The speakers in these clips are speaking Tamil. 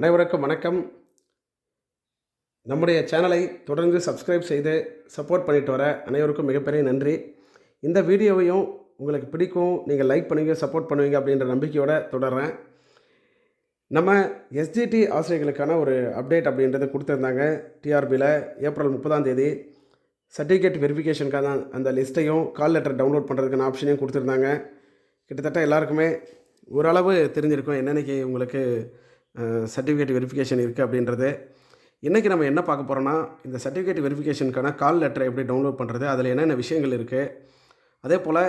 அனைவருக்கும் வணக்கம். நம்முடைய சேனலை தொடர்ந்து சப்ஸ்கிரைப் செய்து சப்போர்ட் பண்ணிட்டு வர அனைவருக்கும் மிகப்பெரிய நன்றி. இந்த வீடியோவையும் உங்களுக்கு பிடிக்கும், நீங்கள் லைக் பண்ணுவீங்க, சப்போர்ட் பண்ணுவீங்க அப்படின்ற நம்பிக்கையோடு தொடர்றேன். நம்ம எஸ்ஜிடி ஆசிரியர்களுக்கான ஒரு அப்டேட் அப்படின்றத கொடுத்துருந்தாங்க. டிஆர்பியில் ஏப்ரல் 30 சர்டிஃபிகேட் வெரிஃபிகேஷனுக்கான அந்த லிஸ்ட்டையும் கால் லெட்டர் டவுன்லோட் பண்ணுறதுக்கான ஆப்ஷனையும் கொடுத்துருந்தாங்க. கிட்டத்தட்ட எல்லாருக்குமே ஓரளவு தெரிஞ்சிருக்கும் என்னென்னக்கு உங்களுக்கு சர்டிஃபிகேட் வெரிஃபிகேஷன் இருக்குது அப்படின்றது. இன்றைக்கி நம்ம என்ன பார்க்க போகிறோன்னா, இந்த சர்டிஃபிகேட் வெரிஃபிகேஷனுக்கான கால் லெட்டரை எப்படி டவுன்லோட் பண்ணுறது, அதில் என்னென்ன விஷயங்கள் இருக்குது, அதே போல்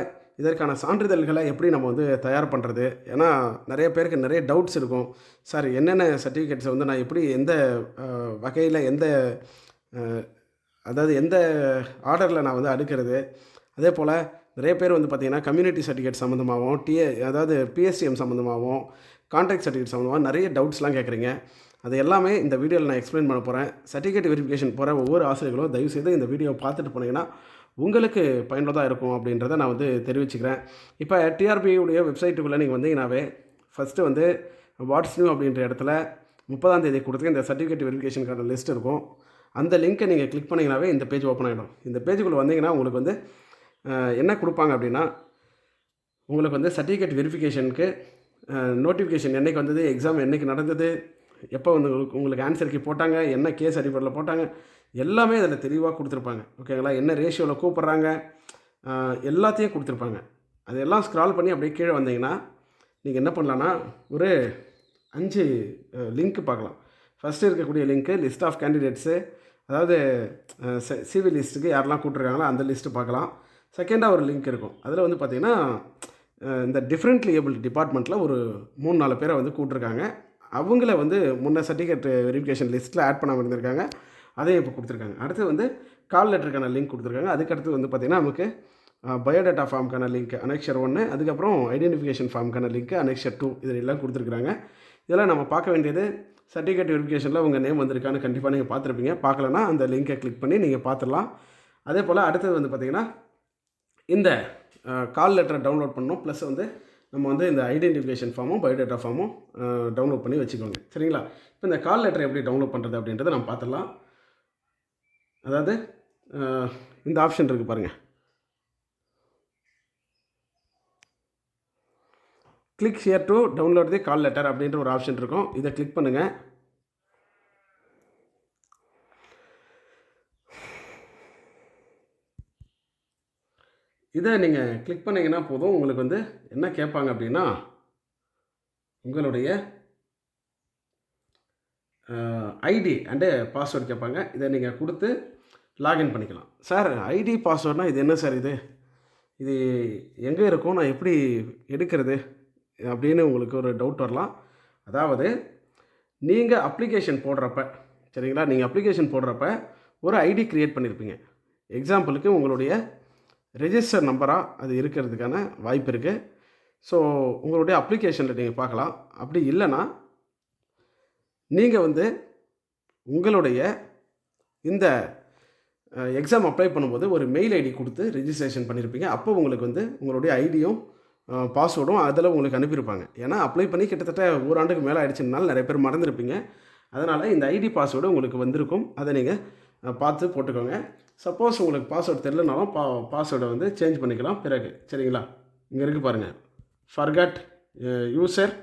இதற்கான சான்றிதழ்களை எப்படி நம்ம தயார் பண்ணுறது. ஏன்னா நிறைய பேருக்கு நிறைய டவுட்ஸ் இருக்கும். சார், என்னென்ன சர்டிஃபிகேட்ஸை நான் எப்படி எந்த வகையில் அதாவது எந்த ஆர்டரில் நான் அடுக்கிறது. அதே போல் நிறைய பேர் பார்த்திங்கன்னா கம்யூனிட்டி சர்டிஃபிகேட் சம்மந்தமாகவும் அதாவது பிஎஸ்டிஎம் சம்மந்தமாகவும் கான்ட்ராக்ட் சர்டிஃபிகேட் சம்மந்தமாக நிறைய டவுட்ஸ்லாம் கேட்குறீங்க. அது எல்லாமே இந்த வீடியோவில் நான் எக்ஸ்பிளைன் பண்ண போகிறேன். சர்டிஃபிகேட் வெரிஃபிகேஷன் போகிற ஒவ்வொரு ஆசிரியர்களும் தயவுசெய்து இந்த வீடியோ பார்த்துட்டு போனீங்கன்னா உங்களுக்கு பயனுள்ளதாக இருக்கும் அப்படின்றத நான் தெரிவிச்சுக்கிறேன். இப்போ டிஆர்பியுடைய வெப்சைட்டுக்குள்ளே நீங்கள் வந்தீங்கன்னாவே ஃபஸ்ட்டு வாட்ஸ் நியூ அப்படின்ற இடத்துல 30 கொடுத்து இந்த சர்டிஃபிகேட் வெரிஃபிகேஷனுக்கான லிஸ்ட் இருக்கும். அந்த லிங்க்கை நீங்கள் கிளிக் பண்ணிங்கனாவே இந்த பேஜ் ஓப்பன் ஆகிடும். இந்த பேஜுக்குள்ளே வந்தீங்கன்னா உங்களுக்கு என்ன கொடுப்பாங்க அப்படின்னா, உங்களுக்கு சர்டிஃபிகேட் வெரிஃபிகேஷனுக்கு நோட்டிஃபிகேஷன் என்றைக்கு வந்தது, எக்ஸாம் என்றைக்கு நடந்தது, எப்போ உங்களுக்கு ஆன்சர் கீ போட்டாங்க, என்ன கேஸ் அடிப்படையில் போட்டாங்க, எல்லாமே அதில் தெளிவாக கொடுத்துருப்பாங்க. ஓகேங்களா? என்ன ரேஷியோவில் கூப்பிட்றாங்க, எல்லாத்தையும் கொடுத்துருப்பாங்க. அதெல்லாம் ஸ்க்ரால் பண்ணி அப்படியே கீழே வந்தீங்கன்னா நீங்கள் என்ன பண்ணலான்னா, ஒரு 5 லிங்க் பார்க்கலாம். ஃபஸ்ட்டு இருக்கக்கூடிய லிங்க்கு லிஸ்ட் ஆஃப் கேண்டிடேட்ஸு, அதாவது சிவி லிஸ்ட்டுக்கு யாரெல்லாம் கூப்பிட்ருக்காங்களோ அந்த லிஸ்ட்டு பார்க்கலாம். செகண்டாக ஒரு லிங்க் இருக்கும். அதில் பார்த்திங்கன்னா இந்த டிஃப்ரெண்ட்லி ஏபிள் டிபார்ட்மெண்ட்டில் ஒரு 3-4 பேரை கூப்பிட்ருக்காங்க. அவங்கள முன்ன சர்டிஃபிகேட் வெரிஃபிகேஷன் லிஸ்ட்டில் ஆட் பண்ணாமல் இருந்திருக்காங்க. அதையும் இப்போ கொடுத்துருக்காங்க. அடுத்து கால் லெட்டருக்கான லிங்க் கொடுத்துருக்காங்க. அதுக்கடுத்து பார்த்திங்கன்னா நமக்கு பயோடேட்டா ஃபார்முக்கான லிங்க் அனெக்ஷர் 1, அதுக்கப்புறம் ஐடென்டிஃபிகேஷன் ஃபார்முக்கான லிங்க் அனெக்ஷர் 2, இதெல்லாம் கொடுத்துருக்குறாங்க. இதெல்லாம் நம்ம பார்க்க வேண்டியது சர்டிஃபிகேட் வெரிஃபிகேஷனில் உங்கள் நேம் வந்திருக்கான்னு கண்டிப்பாக நீங்கள் பார்த்துருப்பீங்க. பார்க்கலன்னா அந்த லிங்கை கிளிக் பண்ணி நீங்கள் பார்த்துடலாம். அதே போல் அடுத்தது பார்த்திங்கன்னா இந்த கால் லெட்டரை டவுன்லோட் பண்ணணும். ப்ளஸ் நம்ம இந்த ஐடென்டிஃபிகேஷன் ஃபார்மும் பயோடேட்டா ஃபார்மும் டவுன்லோட் பண்ணி வச்சுக்கோங்க. சரிங்களா? இப்போ இந்த கால் லெட்டரை எப்படி டவுன்லோட் பண்ணுறது அப்படின்றத நம்ம பார்த்துடலாம். அதாவது இந்த ஆப்ஷன் இருக்குது பாருங்கள், click here to download the call letter அப்படின்ற ஒரு ஆப்ஷன் இருக்கும். இதை கிளிக் பண்ணுங்கள். இதை நீங்கள் கிளிக் பண்ணிங்கன்னா போதும். உங்களுக்கு என்ன கேட்பாங்க அப்படின்னா, உங்களுடைய ஐடி அண்டு பாஸ்வேர்டு கேட்பாங்க. இதை நீங்கள் கொடுத்து லாகின் பண்ணிக்கலாம். சார், ஐடி பாஸ்வேர்ட்னால் இது என்ன சார், இது எங்கே இருக்கும், நான் எப்படி எடுக்கிறது அப்படின்னு உங்களுக்கு ஒரு டவுட் வரலாம். அதாவது நீங்கள் அப்ளிகேஷன் போடுறப்ப, சரிங்களா, நீங்கள் அப்ளிகேஷன் போடுறப்ப ஒரு ஐடி க்ரியேட் பண்ணியிருப்பீங்க. எக்ஸாம்பிளுக்கு உங்களுடைய ரெஜிஸ்டர் நம்பராக அது இருக்கிறதுக்கான வாய்ப்பு இருக்குது. ஸோ உங்களுடைய அப்ளிகேஷனில் நீங்கள் பார்க்கலாம். அப்படி இல்லைன்னா நீங்கள் உங்களுடைய இந்த எக்ஸாம் அப்ளை பண்ணும்போது ஒரு மெயில் ஐடி கொடுத்து ரெஜிஸ்ட்ரேஷன் பண்ணியிருப்பீங்க. அப்போ உங்களுக்கு உங்களுடைய ஐடியும் பாஸ்வேர்டும் அதில் உங்களுக்கு அனுப்பியிருப்பாங்க. ஏன்னா அப்ளை பண்ணி கிட்டத்தட்ட ஒரு ஆண்டுக்கு மேலே ஆயிடுச்சுனால நிறைய பேர் மறந்துருப்பீங்க. அதனால் இந்த ஐடி பாஸ்வேர்டு உங்களுக்கு வந்திருக்கும். அதை நீங்கள் பார்த்து போட்டுக்கோங்க. சப்போஸ் உங்களுக்கு பாஸ்வேர்டு தெரியலனாலும் பாஸ்வேர்டை சேஞ்ச் பண்ணிக்கலாம் பிறகு. சரிங்களா? இங்கே இருக்குது பாருங்கள், ஃபர்கட் யூசர்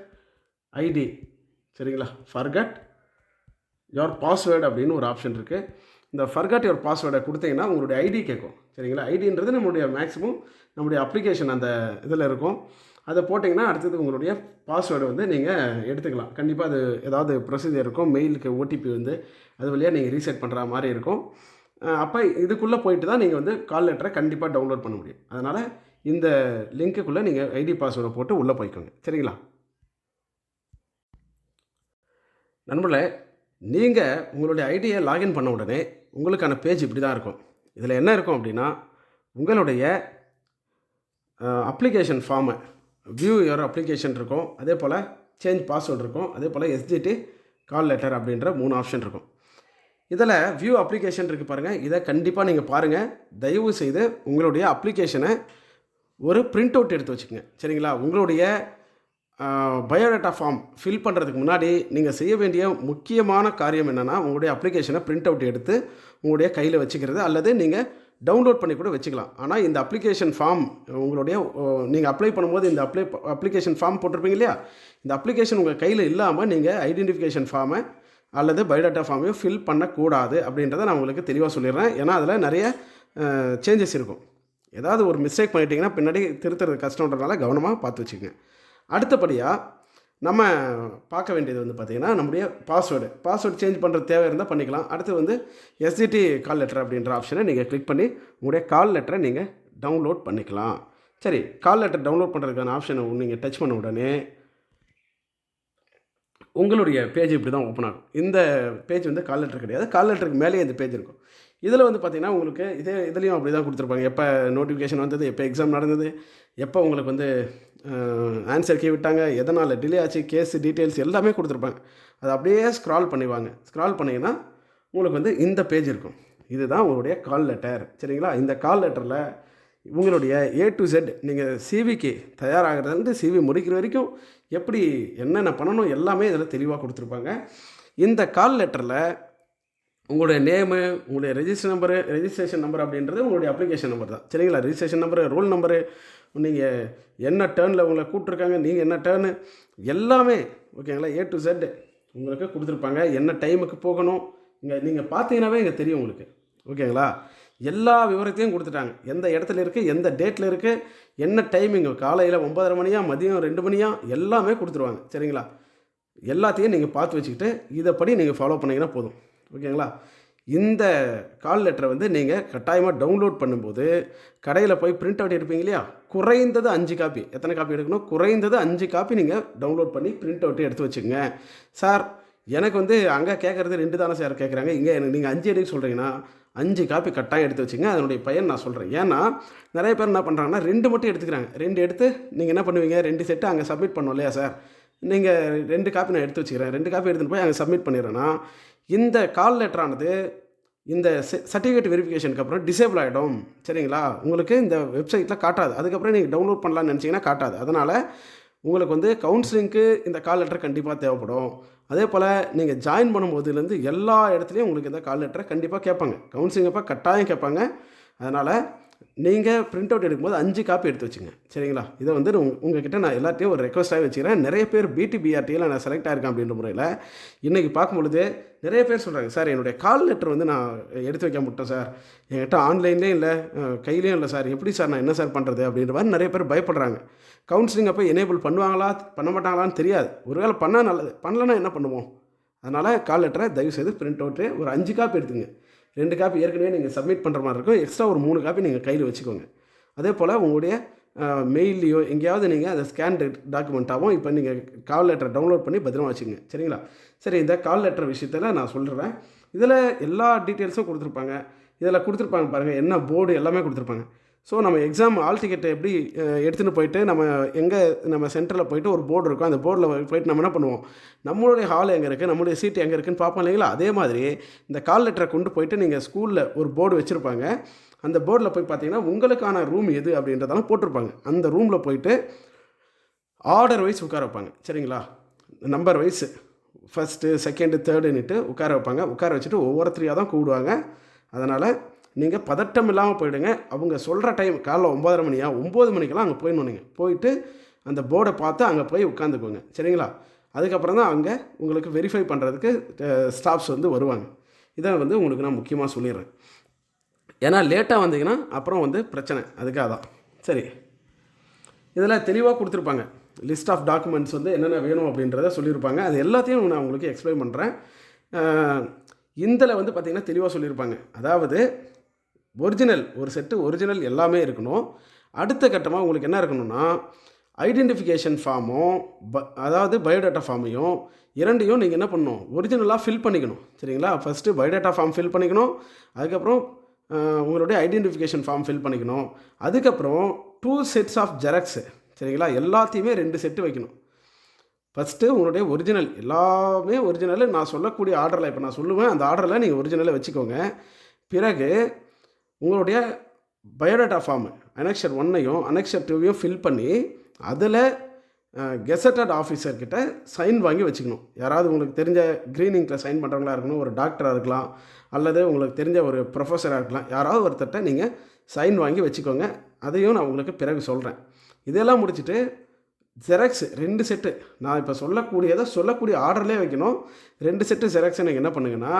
ஐடி. சரிங்களா? ஃபர்கட் யுவர் பாஸ்வேர்டு அப்படின்னு ஒரு ஆப்ஷன் இருக்குது. இந்த ஃபர்கட் யுவர் பாஸ்வேர்டை கொடுத்தீங்கன்னா உங்களுடைய ஐடி கேட்கும். சரிங்களா? ஐடின்றது நம்மளுடைய மேக்ஸிமம் நம்முடைய அப்ளிகேஷன் அந்த இதில் இருக்கும். அதை போட்டிங்கன்னா அடுத்தது உங்களுடைய பாஸ்வேர்டு நீங்கள் எடுத்துக்கலாம். கண்டிப்பாக அது ஏதாவது ப்ரொசீஜர் இருக்கும். மெயிலுக்கு ஓடிபி அது வழியாக நீங்கள் ரீசெட் பண்ணுற மாதிரி இருக்கும். அப்போ இதுக்குள்ளே போயிட்டு தான் நீங்கள் கால் லெட்டரை கண்டிப்பாக டவுன்லோட் பண்ண முடியும். அதனால் இந்த லிங்க்குள்ளே நீங்கள் ஐடி பாஸ்வேர்டை போட்டு உள்ளே போய்க்கோங்க. சரிங்களா? நண்பர்களே, நீங்கள் உங்களுடைய ஐடியை லாகின் பண்ண உடனே உங்களுக்கான பேஜ் இப்படி தான் இருக்கும். இதில் என்ன இருக்கும் அப்படின்னா, உங்களுடைய அப்ளிகேஷன் ஃபார்மை வியூ யுவர் அப்ளிகேஷன் இருக்கும். அதே போல் சேஞ்ச் பாஸ்வேர்டு இருக்கும். அதே போல் எஸ்ஜிடி கால் லெட்டர் அப்படின்ற 3 ஆப்ஷன் இருக்கும். இதில் வியூ அப்ளிகேஷன் இருக்குது பாருங்கள். இதை கண்டிப்பாக நீங்கள் பாருங்கள். தயவு செய்து உங்களுடைய அப்ளிகேஷனை ஒரு பிரிண்ட் அவுட் எடுத்து வச்சுக்கோங்க. சரிங்களா? உங்களுடைய பயோடேட்டா ஃபார்ம் ஃபில் பண்ணுறதுக்கு முன்னாடி நீங்கள் செய்ய வேண்டிய முக்கியமான காரியம் என்னென்னா, உங்களுடைய அப்ளிகேஷனை பிரிண்ட் அவுட் எடுத்து உங்களுடைய கையில் வச்சுக்கிறது, அல்லது நீங்கள் டவுன்லோட் பண்ணி கூட வச்சுக்கலாம். ஆனால் இந்த அப்ளிகேஷன் ஃபார்ம் உங்களுடைய நீங்கள் அப்ளை பண்ணும்போது இந்த அப்ளிகேஷன் ஃபார்ம் போட்டிருப்பீங்க இல்லையா, இந்த அப்ளிகேஷன் உங்கள் கையில் இல்லாமல் நீங்கள் ஐடென்டிஃபிகேஷன் ஃபார்மை அல்லது பயோடேட்டா ஃபார்மையும் ஃபில் பண்ணக்கூடாது அப்படின்றத நான் உங்களுக்கு தெளிவாக சொல்லிடுறேன். ஏன்னா அதில் நிறைய சேஞ்சஸ் இருக்கும். ஏதாவது ஒரு மிஸ்டேக் பண்ணிட்டீங்கன்னா பின்னாடி திருத்துறது கஷ்டன்றதுனால கவனமாக பார்த்து வச்சுக்கோங்க. அடுத்தபடியாக நம்ம பார்க்க வேண்டியது வந்து பார்த்திங்கன்னா, நம்முடைய பாஸ்வேர்டு சேஞ்ச் பண்ணுறது தேவை இருந்தால் பண்ணிக்கலாம். அடுத்து வந்து எஸ்டிடி கால் லெட்டர் அப்படின்ற ஆப்ஷனை நீங்கள் கிளிக் பண்ணி உங்களுடைய கால் லெட்டரை நீங்கள் டவுன்லோட் பண்ணிக்கலாம். சரி, கால் லெட்டர் டவுன்லோட் பண்ணுறதுக்கான ஆப்ஷனை நீங்கள் டச் பண்ண உடனே உங்களுடைய பேஜ் இப்படி தான் ஓப்பன் ஆகும். இந்த பேஜ் வந்து கால் லெட்டர் கிடையாது, கால் லெட்டருக்கு மேலேயே இந்த பேஜ் இருக்கும். இதில் வந்து பார்த்திங்கன்னா உங்களுக்கு இதுலேயும் அப்படி தான் கொடுத்துருப்பாங்க. எப்போ நோட்டிஃபிகேஷன் வந்தது, எப்போ எக்ஸாம் நடந்தது, எப்போ உங்களுக்கு வந்து ஆன்சர் கீ விட்டாங்க, எதனால் டிலே ஆச்சு, கேஸ் டீட்டெயில்ஸ் எல்லாமே கொடுத்துருப்பாங்க. அதை அப்படியே ஸ்க்ரால் பண்ணிவாங்க. ஸ்க்ரால் பண்ணிங்கன்னா உங்களுக்கு வந்து இந்த பேஜ் இருக்கும். இதுதான் உங்களுடைய கால் லெட்டர். சரிங்களா? இந்த கால் லெட்டரில் உங்களுடைய A to Z நீங்கள் சிவிக்கு தயாராகிறதுலேருந்து சிவி முடிக்கிற வரைக்கும் எப்படி என்னென்ன பண்ணணும் எல்லாமே இதில் தெளிவாக கொடுத்துருப்பாங்க. இந்த கால் லெட்டரில் உங்களுடைய நேமு, உங்களுடைய ரெஜிஸ்ட்ரேஷன் நம்பர் அப்படின்றது உங்களுடைய அப்ளிகேஷன் நம்பர் தான். சரிங்களா? ரெஜிஸ்ட்ரேஷன் நம்பரு, ரோல் நம்பரு, நீங்கள் என்ன டேர்னில் உங்களை கூப்பிட்ருக்காங்க, நீங்கள் என்ன டேர்னு எல்லாமே ஓகேங்களா, A to Z உங்களுக்கு கொடுத்துருப்பாங்க. என்ன டைமுக்கு போகணும், இங்கே நீங்கள் பார்த்தீங்கன்னாவே இங்கே தெரியும் உங்களுக்கு. ஓகேங்களா? எல்லா விவரத்தையும் கொடுத்துட்டாங்க. எந்த இடத்துல இருக்குது, எந்த டேட்டில் இருக்குது, என்ன டைமிங்கு, காலையில் 9:30 மணியா, மதியம் 2 மணியா, எல்லாமே கொடுத்துருவாங்க. சரிங்களா? எல்லாத்தையும் நீங்கள் பார்த்து வச்சுக்கிட்டு இதைப்படி நீங்கள் ஃபாலோ பண்ணிங்கன்னா போதும். ஓகேங்களா? இந்த கால் லெட்டரை வந்து நீங்கள் கட்டாயமாக டவுன்லோட் பண்ணும்போது கடையில் போய் பிரிண்ட் அவுட் எடுப்பீங்க இல்லையா, குறைந்தது 5 காப்பி. எத்தனை காப்பி எடுக்கணும்? குறைந்தது 5 காப்பி நீங்கள் டவுன்லோட் பண்ணி பிரிண்ட் அவுட்டு எடுத்து வச்சுக்கோங்க. சார் எனக்கு வந்து அங்கே கேட்குறது 2 தானே சார் கேட்குறாங்க, இங்கே எனக்கு நீங்கள் 5 எடுக்க சொல்கிறீங்கன்னா 5 காப்பி கட்டாயம் எடுத்து வச்சுங்க. அதனுடைய பயன் நான் சொல்கிறேன். ஏன்னா நிறைய பேர் என்ன பண்ணுறாங்கன்னா 2 மட்டும் எடுத்துக்கிறாங்க. 2 எடுத்து நீங்கள் என்ன பண்ணுவீங்க, 2 செட்டு அங்கே சப்மிட் பண்ணோம் இல்லையா சார், நீங்கள் 2 காப்பி நான் எடுத்து வச்சுக்கிறேன், 2 காப்பி எடுத்துகிட்டு போய் அங்கே சப்மிட் பண்ணிடுறேன்னா இந்த கால் லெட்டரானது இந்த சர்டிஃபிகேட் வெரிஃபிகேஷனுக்கு அப்புறம் டிசேபிள் ஆகிடும். சரிங்களா? உங்களுக்கு இந்த வெப்சைட்டில் காட்டாது. அதுக்கப்புறம் நீங்கள் டவுன்லோட் பண்ணலான்னு நினச்சிங்கன்னா காட்டாது. அதனால் உங்களுக்கு வந்து கவுன்சிலிங்க்கு இந்த கால் லெட்டர் கண்டிப்பாக தேவைப்படும். அதே போல் நீங்கள் ஜாயின் பண்ணும்போதுலேருந்து எல்லா இடத்துலையும் உங்களுக்கு இந்த கால் லெட்டரை கண்டிப்பாக கேட்பாங்க. கவுன்சிலிங் அப்போ கட்டாயம் கேட்பாங்க. அதனால் நீங்கள் பிரிண்ட் அவுட் எடுக்கும்போது 5 காப்பி எடுத்து வச்சுங்க. சரிங்களா? இதை வந்து உங்ககிட்ட நான் எல்லாத்தையும் ஒரு ரெக்வஸ்ட்டாக வச்சுக்கிறேன். நிறைய பேர் BTBRTயில் நான் செலக்ட் ஆகிருக்கேன் அப்படின்ற முறையில் இன்றைக்கி பார்க்கும்பொழுது நிறைய பேர் சொல்கிறாங்க, சார் என்னுடைய கால் லெட்டர் வந்து நான் எடுத்து வைக்க முட்டேன் சார், என்கிட்ட ஆன்லைன்லேயும் இல்லை கையிலையும் இல்லை சார், எப்படி சார் நான் என்ன சார் பண்ணுறது அப்படின்ற மாதிரி நிறைய பேர் பயப்படுறாங்க. கவுன்சிலிங் அப்போ எனேபிள் பண்ணுவாங்களா பண்ண மாட்டாங்களான்னு தெரியாது. ஒருவேளை பண்ணால் நல்லது, பண்ணலன்னா என்ன பண்ணுவோம்? அதனால் கால் லெட்டரை தயவுசெய்து பிரிண்ட் அவுட்டு ஒரு 5 காப்பி எடுத்துங்க. 2 காப்பி ஏற்கனவே நீங்கள் சப்மிட் பண்ணுற மாதிரி இருக்கும். எக்ஸ்ட்ரா ஒரு 3 காப்பி நீங்கள் கையில் வச்சுக்கோங்க. அதே போல் உங்களுடைய மெயில்லையோ எங்கேயாவது நீங்கள் அதை ஸ்கேன் டாக்குமெண்ட்டாகவும் இப்போ நீங்கள் கால் லெட்டரை டவுன்லோட் பண்ணி பத்திரமா வச்சுக்கோங்க. சரிங்களா? சரி, இந்த கால் லெட்டர் விஷயத்தில் நான் சொல்கிறேன். இதில் எல்லா டீட்டெயில்ஸும் கொடுத்துருப்பாங்க. இதில் கொடுத்துருப்பாங்க பாருங்கள், என்ன போர்டு எல்லாமே கொடுத்துருப்பாங்க. ஸோ நம்ம எக்ஸாம் ஆல் டிக்கெட்டை எப்படி எடுத்துகிட்டு போயிட்டு நம்ம சென்டரில் போயிட்டு ஒரு போர்டு இருக்கும். அந்த போர்டில் போயிட்டு நம்ம என்ன பண்ணுவோம், நம்மளுடைய ஹால் எங்கே இருக்குது, நம்மளுடைய சீட் எங்கே இருக்குதுன்னு பார்ப்போம் இல்லைங்களா? அதே மாதிரி இந்த கால் லெட்டரை கொண்டு போயிட்டு நீங்கள் ஸ்கூலில் ஒரு போர்டு வச்சுருப்பாங்க. அந்த போர்டில் போய் பார்த்தீங்கன்னா உங்களுக்கான ரூம் எது அப்படின்றதெல்லாம் போட்டிருப்பாங்க. அந்த ரூமில் போயிட்டு ஆர்டர் வைஸ் உட்கார வைப்பாங்க. சரிங்களா? நம்பர் வைஸ் ஃபஸ்ட்டு, செகண்டு, தேர்டுன்னுட்டு உட்கார வைப்பாங்க. உட்கார வச்சுட்டு ஒவ்வொருத்தரையாக தான் கூப்பிடுவாங்க. அதனால் நீங்கள் பதட்டம் இல்லாமல் போயிடுங்க. அவங்க சொல்கிற டைம் காலைல 9:30 மணியா, 9 மணிக்கெல்லாம் அங்கே போயிடணும். நீங்கள் போயிட்டு அந்த போர்டை பார்த்து அங்கே போய் உட்காந்துக்குவோங்க. சரிங்களா? அதுக்கப்புறம் தான் அங்கே உங்களுக்கு வெரிஃபை பண்ணுறதுக்கு ஸ்டாஃப்ஸ் வந்து வருவாங்க. இதை வந்து உங்களுக்கு நான் முக்கியமாக சொல்லிடுறேன். ஏன்னா லேட்டாக வந்தீங்கன்னா அப்புறம் வந்து பிரச்சனை, அதுக்காக தான். சரி, இதில் தெளிவாக கொடுத்துருப்பாங்க. லிஸ்ட் ஆஃப் டாக்குமெண்ட்ஸ் வந்து என்னென்ன வேணும் அப்படின்றத சொல்லியிருப்பாங்க. அது எல்லாத்தையும் நான் உங்களுக்கு எக்ஸ்பிளைன் பண்ணுறேன். இதில் வந்து பார்த்திங்கன்னா தெளிவாக சொல்லியிருப்பாங்க. அதாவது ஒரிஜினல், ஒரு செட்டு ஒரிஜினல் எல்லாமே இருக்கணும். அடுத்த கட்டமாக உங்களுக்கு என்ன இருக்கணும்னா, ஐடென்டிஃபிகேஷன் ஃபார்மும் அதாவது பயோடேட்டா ஃபார்மையும் இரண்டையும் நீங்கள் என்ன பண்ணணும், ஒரிஜினலாக ஃபில் பண்ணிக்கணும். சரிங்களா? ஃபஸ்ட்டு பயோடேட்டா ஃபார்ம் ஃபில் பண்ணிக்கணும். அதுக்கப்புறம் உங்களுடைய ஐடென்டிஃபிகேஷன் ஃபார்ம் ஃபில் பண்ணிக்கணும். அதுக்கப்புறம் 2 செட்ஸ் ஆஃப் ஜெராக்ஸு. சரிங்களா? எல்லாத்தையுமே 2 செட்டு வைக்கணும். ஃபஸ்ட்டு உங்களுடைய ஒரிஜினல் எல்லாமே ஒரிஜினல் நான் சொல்லக்கூடிய ஆர்டரில் இப்போ நான் சொல்லுவேன், அந்த ஆர்டரில் நீங்கள் ஒரிஜினலை வச்சுக்கோங்க. பிறகு உங்களுடைய பயோடேட்டா ஃபார்மு அனெக்ஷர் 1ஐயும் அனெக்ஷர் 2ஐயும் ஃபில் பண்ணி அதில் கெசட்டட் ஆஃபீஸர்கிட்ட சைன் வாங்கி வச்சுக்கணும். யாராவது உங்களுக்கு தெரிஞ்ச க்ரீன் இங்கில் சைன் பண்ணுறவங்களா இருக்கணும், ஒரு டாக்டராக இருக்கலாம், அல்லது உங்களுக்கு தெரிஞ்ச ஒரு ப்ரொஃபஸராக இருக்கலாம். யாராவது ஒருத்தர்கிட்ட நீங்கள் சைன் வாங்கி வச்சுக்கோங்க. அதையும் நான் உங்களுக்கு பிறகு சொல்கிறேன். இதெல்லாம் முடிச்சுட்டு ஜெராக்ஸ் 2 செட்டு, நான் இப்போ சொல்லக்கூடிய ஆர்டர்லேயே வைக்கணும். 2 செட்டு ஜெராக்ஸை நீங்கள் என்ன பண்ணுங்கன்னா,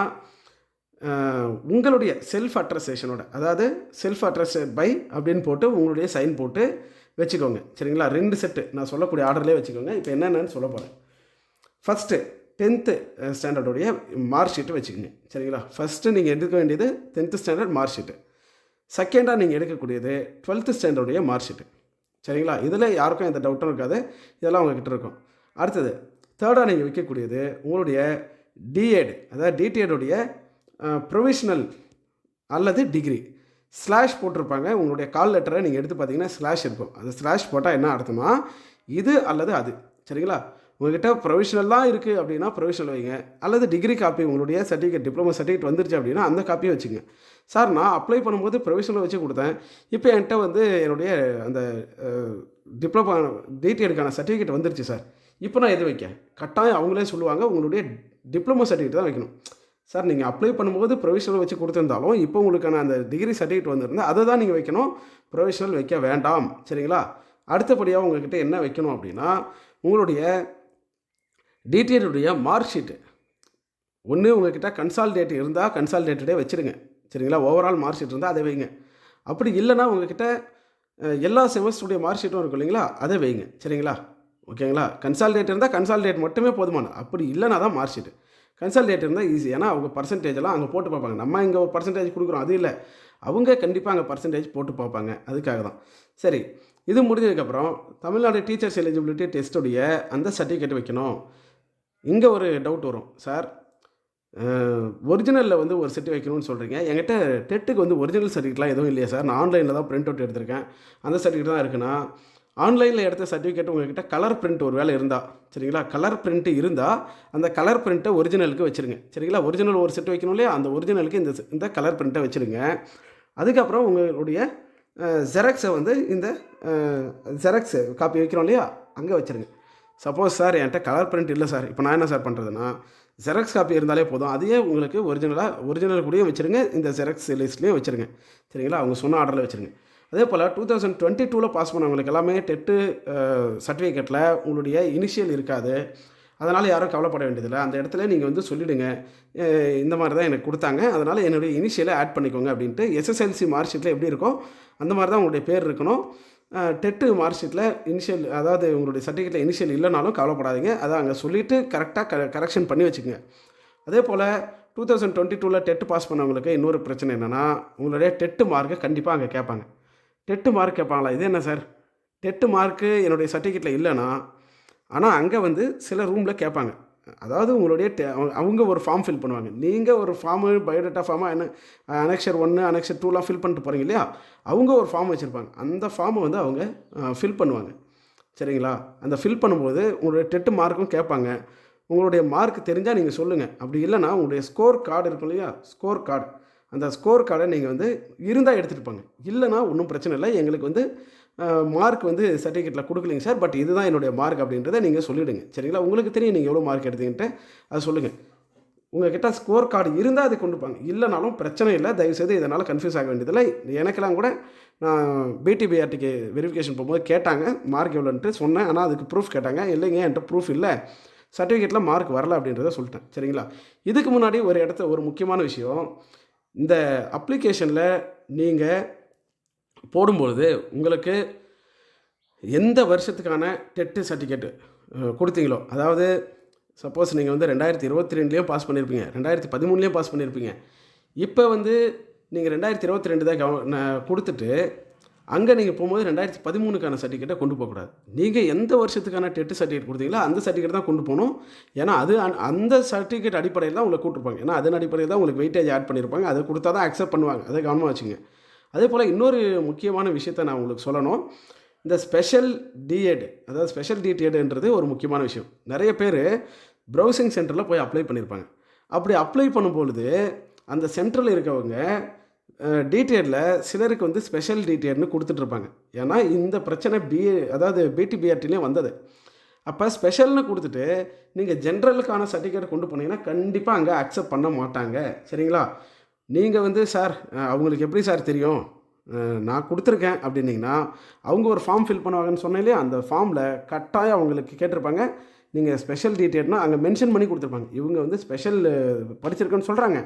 உங்களுடைய செல்ஃப் அட்ரஸேஷனோட, அதாவது செல்ஃப் அட்ரஸட் பை அப்படின்னு போட்டு உங்களுடைய சைன் போட்டு வச்சுக்கோங்க. சரிங்களா? 2 செட்டு நான் சொல்லக்கூடிய ஆர்டர்லேயே வச்சுக்கோங்க. இப்போ என்னென்னு சொல்ல போகிறேன். ஃபஸ்ட்டு 10th ஸ்டாண்டர்டுடைய மார்க் ஷீட்டு வச்சுக்கோங்க. சரிங்களா? ஃபஸ்ட்டு நீங்கள் எடுக்க வேண்டியது 10th ஸ்டாண்டர்ட் மார்க் ஷீட்டு. செகண்டாக நீங்கள் எடுக்கக்கூடியது 12th ஸ்டாண்டர்டுடைய மார்க் ஷீட்டு. சரிங்களா? இதில் யாருக்கும் எந்த டவுட்டும் இருக்காது. இதெல்லாம் உங்கள்கிட்ட இருக்கும். அடுத்தது தேர்டாக நீங்கள் வைக்கக்கூடியது உங்களுடைய டிஎட், அதாவது டிடிஎடுடைய ப்ரொவிஷ்னல் அல்லது டிகிரி. ஸ்லாஷ் போட்டிருப்பாங்க. உங்களுடைய கால் லெட்டரை நீங்கள் எடுத்து பார்த்தீங்கன்னா ஸ்லாஷ் இருக்கும். அந்த ஸ்லாஷ் போட்டால் என்ன அர்த்தமா, இது அல்லது அது. சரிங்களா? உங்கள்கிட்ட ப்ரொவிஷனல் தான் இருக்குது அப்படின்னா ப்ரொவிஷனல் வைங்க, அல்லது டிகிரி காப்பி உங்களுடைய சர்டிஃபிகேட் டிப்ளமோ சர்டிஃபிகேட் வந்துருச்சு அப்படின்னா அந்த காப்பியை வச்சுங்க. சார், நான் அப்ளை பண்ணும்போது ப்ரொவிஷனல் வச்சு கொடுத்தேன், இப்போ என்கிட்ட வந்து என்னுடைய அந்த டிப்ளமோ டிடிஎடுக்கான சர்டிஃபிகேட் வந்துருச்சு சார், இப்போ நான் எது வைக்க? கட்டாயம் அவங்களே சொல்லுவாங்க, உங்களுடைய டிப்ளமோ சர்டிஃபிகேட் தான் வைக்கணும். சார், நீங்கள் அப்ளை பண்ணும்போது ப்ரொவிஷனல் வச்சு கொடுத்துருந்தாலும் இப்போ உங்களுக்கான அந்த டிகிரி சர்டிஃபிகேட் வந்துருந்தால் அதை தான் நீங்கள் வைக்கணும், ப்ரொவிஷனல் வைக்க வேண்டாம். சரிங்களா? அடுத்தபடியாக உங்கள்கிட்ட என்ன வைக்கணும் அப்படின்னா, உங்களுடைய டிடிஎடுடைய மார்க் ஷீட்டு. ஒன்று உங்கள்கிட்ட கன்சால்டேட் இருந்தால் கன்சால்டேட்டடே வச்சுருங்க. சரிங்களா? ஓவரால் மார்க் ஷீட் இருந்தால் அதை வைங்க. அப்படி இல்லைனா உங்கள்கிட்ட எல்லா செமஸ்டருடைய மார்க் ஷீட்டும் இருக்கும் இல்லைங்களா, அதை வைங்க. சரிங்களா? ஓகேங்களா? கன்சால்டேட் இருந்தால் கன்சால்டேட் மட்டுமே போதுமான, அப்படி இல்லைனா தான் மார்க் ஷீட்டு. கன்சல்டேட் இருந்தால் ஈஸி. ஏன்னா அவங்க பர்சன்டேஜெல்லாம் அங்கே போட்டு பார்ப்பாங்க. நம்ம இங்கே ஒரு பர்சன்டேஜ் கொடுக்குறோம், அது இல்லை, அவங்க கண்டிப்பாக அங்கே பர்சன்டேஜ் போட்டு பார்ப்பாங்க. அதுக்காக தான். சரி, இது முடிஞ்சதுக்கப்புறம் தமிழ்நாடு டீச்சர்ஸ் எலிஜிபிலிட்டி டெஸ்ட்டுடைய அந்த சர்டிஃபிகேட் வைக்கணும். இங்கே ஒரு டவுட் வரும், சார் ஒரிஜினலில் வந்து ஒரு செட்டு வைக்கணும்னு சொல்கிறீங்க, என்கிட்ட டெட்டுக்கு வந்து ஒரிஜினல் சர்டிஃபிகேட்லாம் எதுவும் இல்லையா சார், நான் ஆன்லைனில் தான் பிரிண்ட் அவுட் எடுத்திருக்கேன், அந்த சர்டிஃபிகேட் தான் இருக்குன்னா, ஆன்லைனில் எடுத்த சர்டிஃபிகேட் உங்கள்கிட்ட கலர் பிரிண்ட் ஒரு வேலை இருந்தால், சரிங்களா, கலர் பிரிண்ட்டு இருந்தால் அந்த கலர் பிரிண்ட்டை ஒரிஜினலுக்கு வச்சுருங்க. சரிங்களா? ஒரிஜினல் ஒரு செட்டு வைக்கணும் இல்லையா, அந்த ஒரிஜினலுக்கு இந்த கலர் பிரிண்ட்டை வச்சுருங்க. அதுக்கப்புறம் உங்களுடைய ஜெராக்ஸை வந்து இந்த ஜெராக்ஸ் காப்பி வைக்கிறோம் இல்லையா, அங்கே வச்சுருங்க. சப்போஸ் சார் என்கிட்ட கலர் பிரிண்ட் இல்லை சார், இப்போ நான் என்ன சார் பண்ணுறதுன்னா, ஜெராக்ஸ் காப்பி இருந்தாலே போதும், அதையே உங்களுக்கு ஒரிஜினல் கூடயும் வச்சுருங்க, இந்த ஜெராக்ஸ் லிஸ்ட்லேயும் வச்சுருங்க. சரிங்களா? அவங்க சொன்ன ஆர்டரில் வச்சுருங்க. அதே போல் 2022 பாஸ் பண்ணவங்களுக்கு எல்லாமே டெட்டு சர்டிஃபிகேட்டில் உங்களுடைய இனிஷியல் இருக்காது. அதனால் யாரும் கவலைப்பட வேண்டியதில்லை. அந்த இடத்துல நீங்கள் வந்து சொல்லிவிடுங்க, இந்த மாதிரி தான் எனக்கு கொடுத்தாங்க, அதனால் என்னுடைய இனிஷியலை ஆட் பண்ணிக்கோங்க அப்படின்ட்டு. எஸ்எஸ்எல்சி மார்க் ஷீட்டில் எப்படி இருக்கோ அந்த மாதிரி தான் உங்களுடைய பேர் இருக்கணும். டெட்டு மார்க் ஷீட்டில் இனிஷியல், அதாவது உங்களுடைய சர்டிஃபிகேட்டில் இனிஷியல் இல்லைனாலும் கவலைப்படாதீங்க, அதை அங்கே சொல்லிவிட்டு கரெக்டாக கரெக்ஷன் பண்ணி வச்சுக்கோங்க. அதே போல் 2022 டெட்டு பாஸ் பண்ணவங்களுக்கு இன்னொரு பிரச்சனை என்னென்னா, உங்களுடைய டெட்டு மார்க்கை கண்டிப்பாக அங்கே கேட்பாங்க. டெட்டு மார்க் கேட்பாங்களா, இது என்ன சார், டெட்டு மார்க்கு என்னுடைய சர்டிஃபிகேட்டில் இல்லைனா, ஆனால் அங்கே வந்து சில ரூமில் கேட்பாங்க. அதாவது உங்களுடைய அவங்க ஒரு ஃபார்ம் ஃபில் பண்ணுவாங்க, நீங்கள் ஒரு ஃபார்மு பயோடேட்டா ஃபார்மாக என்ன அனெக்ஷர் 1 அனெக்ஷர் 2லாம் ஃபில் பண்ணிட்டு போகிறீங்க இல்லையா, அவங்க ஒரு ஃபார்ம் வச்சுருப்பாங்க, அந்த ஃபார்மை வந்து அவங்க ஃபில் பண்ணுவாங்க. சரிங்களா? அந்த ஃபில் பண்ணும்போது உங்களுடைய டெட்டு மார்க்கும் கேட்பாங்க. உங்களுடைய மார்க் தெரிஞ்சால் நீங்கள் சொல்லுங்கள், அப்படி இல்லைனா உங்களுடைய ஸ்கோர் கார்டு இருக்கும் இல்லையா, ஸ்கோர் கார்டு, அந்த ஸ்கோர் கார்டை நீங்கள் வந்து இருந்தால் எடுத்துகிட்டு போங்க, இல்லைனா ஒன்றும் பிரச்சனை இல்லை, எங்களுக்கு வந்து மார்க் வந்து சர்டிஃபிகேட்டில் கொடுக்கலிங்க சார், பட் இதுதான் என்னுடைய மார்க் அப்படின்றத நீங்கள் சொல்லிவிடுங்க. சரிங்களா? உங்களுக்கு தெரியும் நீங்கள் எவ்வளோ மார்க் எடுத்தீங்கன்ட்டு, அதை சொல்லுங்கள். உங்கள் கிட்ட ஸ்கோர் கார்டு இருந்தால் அதை கொண்டு போங்க, இல்லைனாலும் பிரச்சனை இல்லை. தயவுசெய்து இதனால் கன்ஃபியூஸ் ஆக வேண்டியதில்லை. எனக்கெல்லாம் கூட நான் பிடிபிஆர்டிக்கு வெரிஃபிகேஷன் போகும்போது கேட்டாங்க மார்க் எவ்வளோன்ட்டு சொன்னேன், ஆனால் அதுக்கு ப்ரூஃப் கேட்டாங்க. இல்லைங்க என்கிட்ட ப்ரூஃப் இல்லை, சர்டிஃபிகேட்டில் மார்க் வரல அப்படின்றத சொல்லிட்டேன். சரிங்களா? இதுக்கு முன்னாடி ஒரு முக்கியமான விஷயம், இந்த அப்ளிகேஷனில் நீங்கள் போடும்பொழுது உங்களுக்கு எந்த வருஷத்துக்கான டெட்டு சர்டிஃபிகேட்டு கொடுத்தீங்களோ, அதாவது சப்போஸ் நீங்கள் வந்து 2022லேயும் பாஸ் பண்ணியிருப்பீங்க, 2013லேயும் பாஸ் பண்ணியிருப்பீங்க, இப்போ வந்து நீங்கள் 2022 தான் கொடுத்துட்டு அங்கே நீங்கள் போகும்போது 2013க்கான சர்டிஃபிகேட்டை கொண்டு போகக்கூடாது. நீங்கள் எந்த வருஷத்துக்கான டெட்டு சர்டிஃபிகேட் கொடுத்தீங்களோ அந்த சர்டிஃபிகேட் தான் கொண்டு போகணும். ஏன்னா அது அந்த சர்டிஃபிகேட் அடிப்படையில் தான் உங்களை கூப்பிட்டுருப்பாங்க. ஏன்னா அதன் அடிப்படையில் தான் உங்களுக்கு வெயிட்டேஜ் ஆட் பண்ணியிருப்பாங்க. அதை கொடுத்தா தான் அக்செப்ட் பண்ணுவாங்க. அதை கவனமாக வச்சுங்க. அதே போல் இன்னொரு முக்கியமான விஷயத்தை நான் உங்களுக்கு சொல்லணும். இந்த ஸ்பெஷல் டிஎட், அதாவது ஸ்பெஷல் டிடிஎட்ன்றது ஒரு முக்கியமான விஷயம். நிறைய பேர் ப்ரௌசிங் சென்டரில் போய் அப்ளை பண்ணியிருப்பாங்க. அப்படி அப்ளை பண்ணும்பொழுது அந்த சென்டரில் இருக்கவங்க டீட்டெயிலில் சிலருக்கு வந்து ஸ்பெஷல் டீட்டெயில்னு கொடுத்துட்ருப்பாங்க. ஏன்னா இந்த பிரச்சனை அதாவது பிடிபிஆர்டிலே வந்தது. அப்போ ஸ்பெஷல்னு கொடுத்துட்டு நீங்கள் ஜென்ரலுக்கான சர்டிஃபிகேட் கொண்டு போனீங்கன்னா கண்டிப்பாக அங்கே அக்செப்ட் பண்ண மாட்டாங்க. சரிங்களா? நீங்கள் வந்து சார் அவங்களுக்கு எப்படி சார் தெரியும் நான் கொடுத்துருக்கேன் அப்படின்னிங்கன்னா, அவங்க ஒரு ஃபார்ம் ஃபில் பண்ணுவாங்கன்னு சொன்னேன் இல்லையா, அந்த ஃபார்மில் கட்டாயம் அவங்களுக்கு கேட்டிருப்பாங்க, நீங்கள் ஸ்பெஷல் டீட்டெயில்னால் அங்கே மென்ஷன் பண்ணி கொடுத்துருப்பாங்க. இவங்க வந்து ஸ்பெஷல் படிச்சிருக்கேன்னு சொல்கிறாங்க,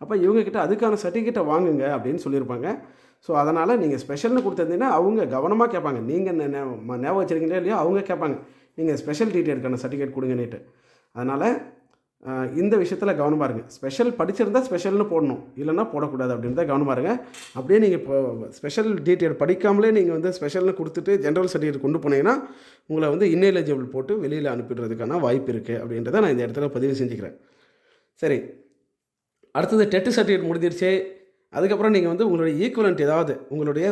அப்போ இவங்கக்கிட்ட அதுக்கான சர்டிஃபிகேட்டை வாங்குங்க அப்படின்னு சொல்லியிருப்பாங்க. ஸோ அதனால் நீங்கள் ஸ்பெஷல்னு கொடுத்துருந்தீங்கன்னா அவங்க கவனமாக கேட்பாங்க. நீங்கள் ஞாபகம் வச்சுருக்கீங்களா இல்லையா, அவங்க கேட்பாங்க நீங்கள் ஸ்பெஷல் டீட்டெயிலுக்கான சர்டிஃபிகேட் கொடுங்கன்னுட்டு. அதனால் இந்த விஷயத்தில் கவனமாக இருங்க. ஸ்பெஷல் படிச்சிருந்தால் ஸ்பெஷல்னு போடணும், இல்லைன்னா போடக்கூடாது அப்படின்றத கவனமாக இருங்க. அப்படியே நீங்கள் இப்போ ஸ்பெஷல் டீட்டெயில் படிக்காமலே நீங்கள் வந்து ஸ்பெஷல்னு கொடுத்துட்டு ஜென்ரல் சர்டிஃபிகேட் கொண்டு போனீங்கன்னா உங்களை வந்து இன்எலிஜிபிள் போட்டு வெளியில் அனுப்பிடுறதுக்கான வாய்ப்பு இருக்குது அப்படின்றத நான் இந்த இடத்துல பதிவு செஞ்சுக்கிறேன். சரி, அடுத்தது டெட்டு சர்டிஃபிகேட் முடிஞ்சிருச்சு. அதுக்கப்புறம் நீங்கள் வந்து உங்களுடைய ஈக்குவலண்ட் ஏதாவது உங்களுடைய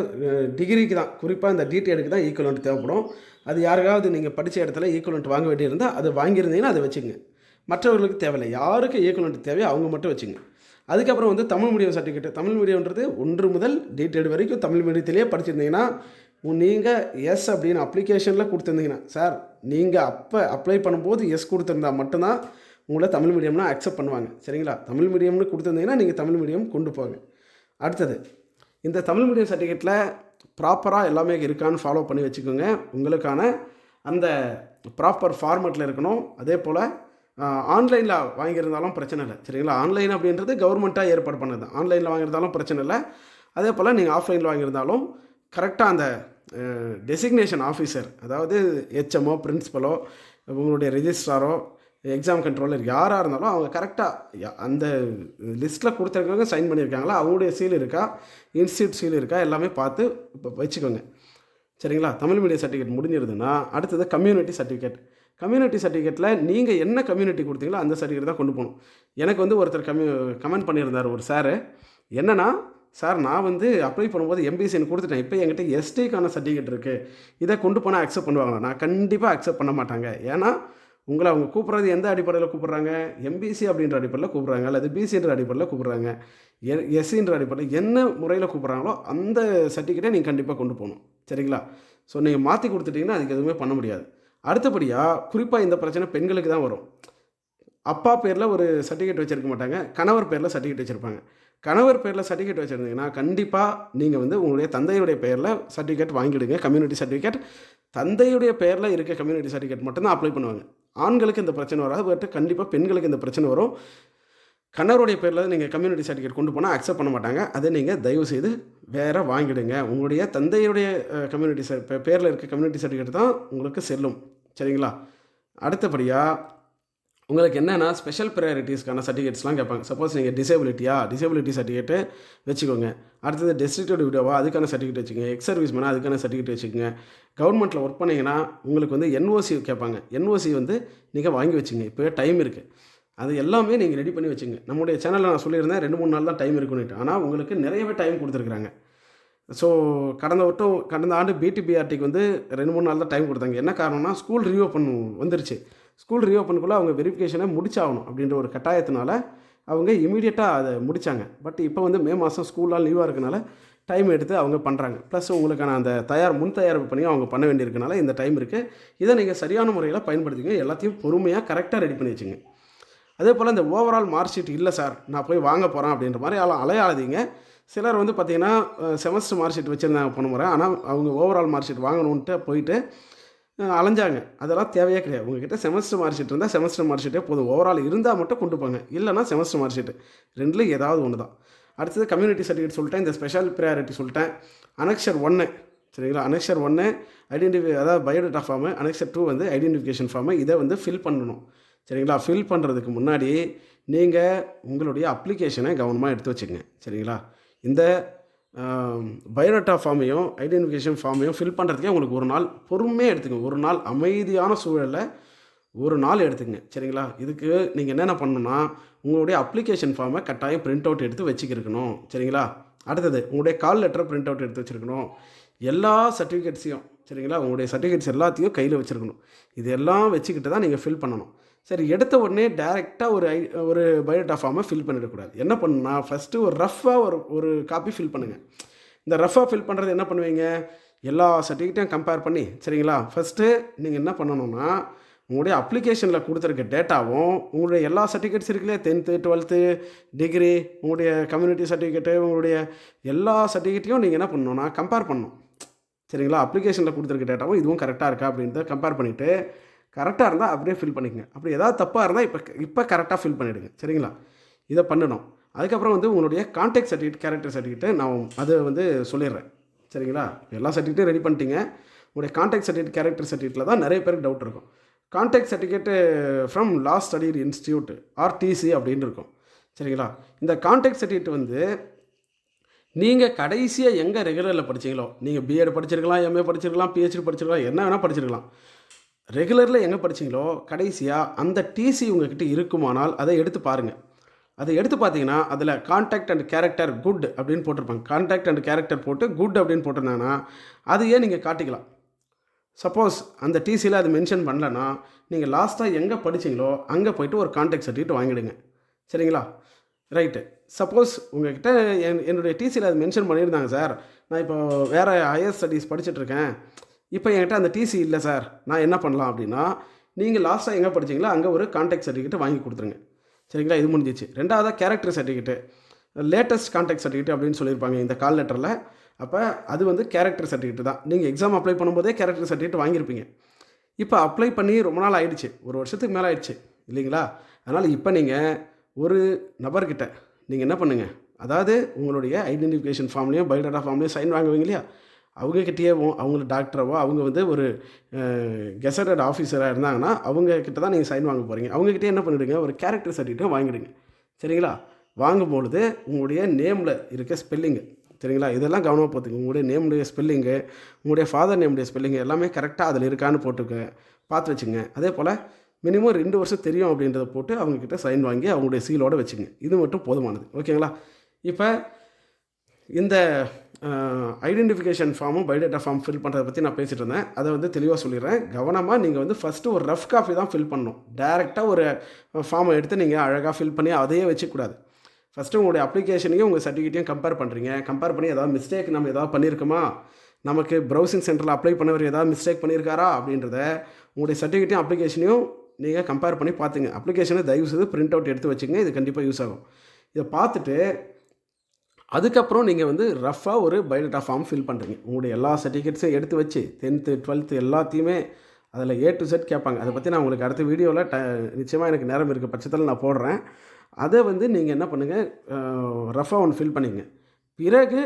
டிகிரிக்கு தான், குறிப்பாக இந்த டிடிஎடுக்கு தான் ஈக்குவலண்ட் தேவைப்படும். அது யாருக்காவது நீங்கள் படித்த இடத்துல ஈக்குவலண்ட் வாங்க வேண்டியிருந்தால் அதை வாங்கியிருந்தீங்கன்னா அதை வச்சுக்கோங்க. மற்றவர்களுக்கு தேவையில்லை. யாருக்கு ஈக்குவலண்ட் தேவையோ அவங்க மட்டும் வச்சுங்க. அதுக்கப்புறம் வந்து தமிழ் மீடியம் சர்டிஃபிகேட். தமிழ் மீடியம்ன்றது 1 முதல் டிடெட் வரைக்கும் தமிழ் மீடியத்திலேயே படிச்சிருந்தீங்கன்னா நீங்கள் எஸ் அப்படின்னு அப்ளிகேஷனில் கொடுத்துருந்தீங்கன்னா, சார் நீங்கள் அப்போ அப்ளை பண்ணும்போது எஸ் கொடுத்துருந்தா மட்டும்தான் உங்களை தமிழ் மீடியம்னா அக்செப்ட் பண்ணுவாங்க. சரிங்களா? தமிழ் மீடியம்னு கொடுத்துருந்தீங்கன்னா நீங்கள் தமிழ் மீடியம் கொண்டு போங்க. அடுத்தது, இந்த தமிழ் மீடியம் சர்டிஃபிகேட்டில் ப்ராப்பராக எல்லாமே இருக்கான்னு ஃபாலோ பண்ணி வச்சுக்கோங்க. உங்களுக்கான அந்த ப்ராப்பர் ஃபார்மேட்டில் இருக்கணும். அதே போல் ஆன்லைனில் வாங்கியிருந்தாலும் பிரச்சனை இல்லை. சரிங்களா? ஆன்லைன் அப்படின்றது கவர்மெண்ட்டாக ஏற்பாடு பண்ணது தான். ஆன்லைனில் வாங்கியிருந்தாலும் பிரச்சனை இல்லை. அதே போல் நீங்கள் ஆஃப்லைனில் வாங்கியிருந்தாலும் கரெக்டாக அந்த டெசிக்னேஷன் ஆஃபீஸர், அதாவது ஹெச்எம்மோ பிரின்ஸிபலோ உங்களுடைய ரெஜிஸ்ட்ராரோ எக்ஸாம் கண்ட்ரோலர் யாராக இருந்தாலும் அவங்க கரெக்டாக அந்த லிஸ்ட்டில் கொடுத்துருக்கவங்க சைன் பண்ணியிருக்காங்களா, அவங்களுடைய சீல் இருக்கா, இன்ஸ்டியூட் சீல் இருக்கா, எல்லாமே பார்த்து இப்போ வச்சுக்கோங்க. சரிங்களா? தமிழ் மீடியம் சர்டிஃபிகேட் முடிஞ்சிருதுன்னா அடுத்தது கம்யூனிட்டி சர்டிஃபிகேட். கம்யூனிட்டி சர்டிஃபிகேட்டில் நீங்கள் என்ன கம்யூனிட்டி கொடுத்தீங்களோ அந்த சர்டிஃபிகேட் தான் கொண்டு போகணும். எனக்கு வந்து ஒருத்தர் கமெண்ட் பண்ணியிருந்தார் ஒரு சார், என்னென்னா, சார் நான் வந்து அப்ளை பண்ணும்போது எம்பிசின்னு கொடுத்துட்டேன், இப்போ என்கிட்ட எஸ்டிக்கான சர்டிஃபிகேட் இருக்குது, இதை கொண்டு போனால் அக்செப்ட் பண்ணுவாங்களா? நான் கண்டிப்பாக அக்செப்ட் பண்ண மாட்டாங்க. ஏன்னா உங்களை அவங்க கூப்பிட்றது எந்த அடிப்படையில் கூப்பிட்றாங்க? எம்பிசி அப்படின்ற அடிப்படையில் கூப்பிட்றாங்க, அல்லது பிசின்ற அடிப்படையில் கூப்பிட்றாங்க, எஸ்சின்ற அடிப்படையில் என்ன முறையில் கூப்பிட்றாங்களோ அந்த சர்டிஃபிகேட்டை நீங்கள் கண்டிப்பாக கொண்டு போகணும். சரிங்களா? ஸோ நீங்கள் மாற்றி கொடுத்துட்டிங்கன்னா அதுக்கு எதுவுமே பண்ண முடியாது. அடுத்தபடியாக குறிப்பாக இந்த பிரச்சனை பெண்களுக்கு தான் வரும். அப்பா பேரில் ஒரு சர்டிஃபிகேட் வச்சுருக்க மாட்டாங்க, கணவர் பேரில் சர்டிஃபிகேட் வச்சுருப்பாங்க. கணவர் பேரில் சர்டிஃபிகேட் வச்சுருந்தீங்கன்னா கண்டிப்பாக நீங்கள் வந்து உங்களுடைய தந்தையுடைய பெயரில் சர்டிஃபிகேட் வாங்கிடுங்க. கம்யூனிட்டி சர்டிஃபிகேட் தந்தையுடைய பெயரில் இருக்க கம்யூனிட்டி சர்டிஃபிகேட் மட்டும்தான் அப்ளை பண்ணுவாங்க. ஆண்களுக்கு இந்த பிரச்சனை வராது, பட் கண்டிப்பாக பெண்களுக்கு இந்த பிரச்சனை வரும். கணவருடைய பேரில் நீங்கள் கம்யூனிட்டி சர்டிஃபிகேட் கொண்டு போனால் அக்செப்ட் பண்ண மாட்டாங்க. அதை நீங்கள் தயவுசெய்து வேறு வாங்கிடுங்க. உங்களுடைய தந்தையுடைய கம்யூனிட்டி பேரில் இருக்க கம்யூனிட்டி சர்டிஃபிகேட் தான் உங்களுக்கு செல்லும். சரிங்களா? அடுத்தபடியாக உங்களுக்கு என்னென்னா ஸ்பெஷல் ப்ரையாரிட்டிஸ்க்கான சர்டிஃபிகேட்ஸ்லாம் கேட்பாங்க. சப்போஸ் நீங்கள் டிசேபிலிட்டி சர்டிஃபிகேட்டு வச்சுக்கோங்க. அடுத்தது டெஸ்டிடியூட் விடோவா அதுக்கான சர்டிஃபிகேட் வச்சுக்கோங்க. எக்ஸ் சர்வீஸ் மேனா அதுக்கான சர்டிஃபிகேட் வச்சுக்கோங்க. கவர்மெண்ட்டில் ஒர்க் பண்ணிங்கன்னா உங்களுக்கு வந்து என்ஓசி கேட்பாங்க. என்ஓசி வந்து நீங்கள் வாங்கி வச்சுங்க, இப்போவே டைம் இருக்குது. அது எல்லாமே நீங்கள் ரெடி பண்ணி வச்சுங்க. நம்முடைய சேனலில் நான் சொல்லியிருந்தேன் 2-3 நாள் தான் டைம் இருக்குன்னுட்டு, ஆனால் உங்களுக்கு நிறையவே டைம் கொடுத்துருக்குறாங்க. ஸோ கடந்த ஆண்டு பிடிபிஆர்டிக்கு வந்து 2-3 நாள் தான் டைம் கொடுத்தாங்க. என்ன காரணம்னா ஸ்கூல் ரீஓப்பன் வந்துருச்சு. ஸ்கூல் ரீஓப்பனுக்குள்ளே அவங்க வெரிஃபிகேஷனை முடிச்சாகணும் அப்படின்ற ஒரு கட்டாயத்தினால அவங்க இமீடியட்டாக அதை முடித்தாங்க. பட் இப்போ வந்து மே மாதம் ஸ்கூலால் லீவாக இருக்கனால டைம் எடுத்து அவங்க பண்ணுறாங்க. ப்ளஸ் உங்களுக்கான அந்த முன் தயாரிப்பு பண்ணியும் அவங்க பண்ண வேண்டியிருக்கனால இந்த டைம் இருக்குது. இதை நீங்கள் சரியான முறையில் பயன்படுத்திங்க. எல்லாத்தையும் பொறுமையாக கரெக்டாக ரெடி பண்ணி வச்சுங்க. அதே போல் இந்த ஓவரால் மார்க் ஷீட் இல்லை சார் நான் போய் வாங்க போகிறேன் அப்படின்ற மாதிரி அலையாதீங்க. சிலர் வந்து பார்த்திங்கன்னா செமஸ்டர் மார்க் ஷீட் வச்சுருந்தாங்க போன முறை, ஆனால் அவங்க ஓவரால் மார்க் ஷீட் வாங்கணுன்ட்டு போயிட்டு அலைஞ்சாங்க. அதெல்லாம் தேவையே கிடையாது. உங்கள்கிட்ட செமஸ்டர் மார்க் ஷீட் இருந்தால் செமஸ்டர் மார்க் ஷீட்டே போதும். ஓவரால் இருந்தால் மட்டும் கொண்டு போங்க, இல்லைனா செமஸ்டர் மார்க் ஷீட்டு, ரெண்டில் ஏதாவது ஒன்று தான். அடுத்தது கம்யூனிட்டி சர்டிஃபிகேட் சொல்லிட்டேன், இந்த ஸ்பெஷல் ப்ரையாரிட்டி சொல்லிட்டேன். அனெக்சர் 1 சரிங்களா? அனெக்சர் 1 அதாவது பயோடேட்டா ஃபார்மு, அனெக்சர் 2 வந்து ஐடென்டிஃபிகேஷன் ஃபார்மு. இதை வந்து ஃபில் பண்ணணும். சரிங்களா? ஃபில் பண்ணுறதுக்கு முன்னாடி நீங்கள் உங்களுடைய அப்ளிகேஷனை கவனமாக எடுத்து வச்சுக்கங்க. சரிங்களா? இந்த பயோடேட்டா ஃபார்மையும் ஐடென்டிஃபிகேஷன் ஃபார்மையும் ஃபில் பண்ணுறதுக்கே உங்களுக்கு ஒரு நாள் பொறுமையாக எடுத்துங்க. ஒரு நாள் அமைதியான சூழலில் ஒரு நாள் எடுத்துங்க. சரிங்களா? இதுக்கு நீங்கள் என்னென்ன பண்ணணும்னா உங்களுடைய அப்ளிகேஷன் ஃபார்மை கட்டாயம் பிரிண்ட் அவுட் எடுத்து வச்சுக்கிருக்கணும். சரிங்களா? அடுத்தது உங்களுடைய கால் லெட்டரை பிரிண்ட் அவுட் எடுத்து வச்சுருக்கணும். எல்லா சர்டிஃபிகேட்ஸையும் சரிங்களா, உங்களுடைய சர்டிஃபிகேட்ஸ் எல்லாத்தையும் கையில் வச்சுருக்கணும். இது எல்லாம் வச்சுக்கிட்டு தான் நீங்கள் ஃபில் பண்ணணும். சரி, எடுத்த உடனே டேரெக்டாக ஒரு பயோடேட்டா ஃபார்மை ஃபில் பண்ணிடக்கூடாது. என்ன பண்ணுன்னா ஃபஸ்ட்டு ஒரு ரஃப்பாக ஒரு காப்பி ஃபில் பண்ணுங்கள். இந்த ரஃப்பாக ஃபில் பண்ணுறது என்ன பண்ணுவீங்க, எல்லா சர்டிஃபிகேட்டையும் கம்பேர் பண்ணி சரிங்களா, ஃபஸ்ட்டு நீங்கள் என்ன பண்ணணும்னா உங்களுடைய அப்ளிகேஷனில் கொடுத்துருக்க டேட்டாவும் உங்களுடைய எல்லா சர்டிஃபிகேட்ஸ் இருக்குல்லையே 10th 12th டிகிரி உங்களுடைய கம்யூனிட்டி சர்டிஃபிகேட்டு உங்களுடைய எல்லா சர்டிஃபிகேட்டையும் நீங்கள் என்ன பண்ணணும்னா கம்பேர் பண்ணணும். சரிங்களா? அப்ளிகேஷனில் கொடுத்துருக்க டேட்டாவும் இதுவும் கரெக்டாக இருக்கா அப்படின்றத கம்பேர் பண்ணிவிட்டு கரெக்டாக இருந்தால் அப்படியே ஃபில் பண்ணிக்கங்க. அப்படி ஏதாவது தப்பாக இருந்தால் இப்போ கரெக்டாக ஃபில் பண்ணிவிடுங்க. சரிங்களா? இதை பண்ணணும். அதுக்கப்புறம் வந்து உங்களுடைய கான்டாக்ட் சர்டிஃபிகேட் கேரக்டர் சர்டிஃபிகேட்டு நான் அதை வந்து சொல்லிடுறேன். சரிங்களா? எல்லா சர்டிஃபிகேட்டும் ரெடி பண்ணிட்டீங்க. உங்களுடைய கான்டாக்ட் சர்டிஃபிகேட் கேரக்டர் சர்டிஃபிகேட்டில் தான் நிறைய பேருக்கு டவுட் இருக்கும். Contact certificate from last studied institute RTC அப்படின்னு இருக்கும். சரிங்களா? இந்த கான்டாக்ட் சர்டிஃபிகேட் வந்து நீங்கள் கடைசியாக எங்கே ரெகுலரில் படிச்சிங்களோ, நீங்கள் பிஎட் படிச்சிருக்கலாம், எம்ஏ படிச்சிருக்கலாம், பிஹெச்டி படிச்சிருக்கலாம், என்ன வேணால் படிச்சிருக்கலாம். ரெகுலரில் எங்கே படிச்சிங்களோ கடைசியாக அந்த டிசி உங்கள்கிட்ட இருக்குமானால் அதை எடுத்து பாருங்கள். அதை எடுத்து பார்த்தீங்கன்னா அதில் கான்டாக்ட் அண்ட் கேரக்டர் குட் அப்படின்னு போட்டிருப்பாங்க. கான்டாக்ட் அண்ட் கேரக்டர் போட்டு குட் அப்படின்னு போட்டிருந்தாங்கன்னா அதையே நீங்கள் காட்டிக்கலாம். சப்போஸ் அந்த டிசியில் அது மென்ஷன் பண்ணலன்னா நீங்கள் லாஸ்ட்டாக எங்கே படிச்சிங்களோ அங்கே போய்ட்டு ஒரு கான்டாக்ட் சர்டிஃபிகேட் வாங்கிடுங்க. சரிங்களா? ரைட்டு. சப்போஸ் உங்கள்கிட்ட என்னுடைய டிசியில் அது மென்ஷன் பண்ணியிருந்தாங்க, சார் நான் இப்போ வேறு ஹையர் ஸ்டடீஸ் படிச்சுட்ருக்கேன், இப்போ என்கிட்ட அந்த டிசி இல்லை சார், நான் என்ன பண்ணலாம் அப்படின்னா நீங்கள் லாஸ்ட்டாக எங்கே படிச்சிங்களோ அங்கே ஒரு கான்டாக்ட் சர்டிஃபிகேட் வாங்கி கொடுத்துருங்க. சரிங்களா? இது முடிஞ்சிச்சு. ரெண்டாவதாக character certificate, latest contact certificate அப்படின்னு சொல்லியிருப்பாங்க இந்த கால் லெட்டரில். அப்போ அது வந்து கேரக்டர் சர்டிஃபிகேட் தான். நீங்கள் எக்ஸாம் அப்ளை பண்ணும்போதே கேரக்டர் சர்டிஃபிகேட் வாங்கியிருப்பீங்க. இப்போ அப்ளை பண்ணி ரொம்ப நாள் ஆகிடுச்சு, ஒரு வருஷத்துக்கு மேலே ஆகிடுச்சு இல்லைங்களா? அதனால் இப்போ நீங்கள் ஒரு நபர்கிட்ட நீங்கள் என்ன பண்ணுங்கள், அதாவது உங்களுடைய ஐடென்டிஃபிகேஷன் ஃபார்ம்லேயும் பயோடேட்டா ஃபார்ம்லேயும் சைன் வாங்குவீங்க இல்லையா, அவங்கக்கிட்டேயும் அவங்கள டாக்டரவோ அவங்க வந்து ஒரு கெசட்டட் ஆஃபீஸராக இருந்தாங்கன்னா அவங்கக்கிட்ட தான் நீங்கள் சைன் வாங்க போகிறீங்க. அவங்கக்கிட்டே என்ன பண்ணிவிடுங்க, ஒரு கேரக்டர் சர்டிஃபிகேட்டும் வாங்கிடுங்க. சரிங்களா? வாங்கும்பொழுது உங்களுடைய நேமில் இருக்க ஸ்பெல்லிங்கு, சரிங்களா, இதெல்லாம் கவனமாக பார்த்துங்க. உங்களுடைய நேமுடைய ஸ்பெல்லிங்கு, உங்களுடைய ஃபாதர் நேமுடைய ஸ்பெல்லிங்கு எல்லாமே கரெக்டாக அதில் இருக்கான்னு பார்த்து வச்சுங்க. அதே போல் மினிமம் 2 வருஷம் தெரியும் அப்படின்றத போட்டு அவங்கக்கிட்ட சைன் வாங்கி அவங்களுடைய சீலோடு வச்சுங்க. இது மட்டும் போதுமானது. ஓகேங்களா? இப்போ இந்த ஐடென்டிஃபிகேஷன் ஃபார்மும் பயோடேட்டா ஃபார்ம் ஃபில் பண்ணுறதை பற்றி நான் பேசிகிட்டு இருந்தேன். அதை வந்து தெளிவாக சொல்லிடுறேன். கவனமாக நீங்கள் வந்து ஃபஸ்ட்டு ஒரு ரஃப் காப்பி தான் ஃபில் பண்ணணும். டேரெக்டாக ஒரு ஃபார்மை எடுத்து நீங்கள் அழகாக ஃபில் பண்ணி அதையே வச்சுக்கூடாது. ஃபஸ்ட்டு உங்களுடைய அப்ளிகேஷனையும் உங்கள் சர்டிஃபிகேட்டையும் கம்பேர் பண்ணுறீங்க. கம்பேர் பண்ணி ஏதாவது மிஸ்டேக் நம்ம ஏதாவது பண்ணியிருக்கோமா, நமக்கு ப்ரௌசிங் சென்டரில் அப்ளை பண்ணவர் ஏதாவது மிஸ்டேக் பண்ணியிருக்காரா அப்படின்றத உங்களுடைய சர்டிஃபிகேட்டையும் அப்ளிகேஷனையும் நீங்கள் கம்பேர் பண்ணி பார்த்துங்க. அப்ளிகேஷனை தயவுசெய்து பிரிண்ட் அவுட் எடுத்து வச்சுங்க. இது கண்டிப்பாக யூஸ் ஆகும். இதை பார்த்துட்டு அதுக்கப்புறம் நீங்கள் வந்து ரஃபாக ஒரு பயோடேட்டா ஃபார்ம் ஃபில் பண்ணுறீங்க. உங்களுடைய எல்லா சர்டிஃபிகேட்ஸையும் எடுத்து வச்சு 10th 12th எல்லாத்தையுமே அதில் A to Z கேட்பாங்க. அதை பற்றி நான் உங்களுக்கு அடுத்த வீடியோவில் நிச்சயமாக எனக்கு நேரம் இருக்க பட்சத்தில் நான் போடுறேன். அதை வந்து நீங்கள் என்ன பண்ணுங்கள், ரஃபாக ஒன்று ஃபில் பண்ணிங்க. பிறகு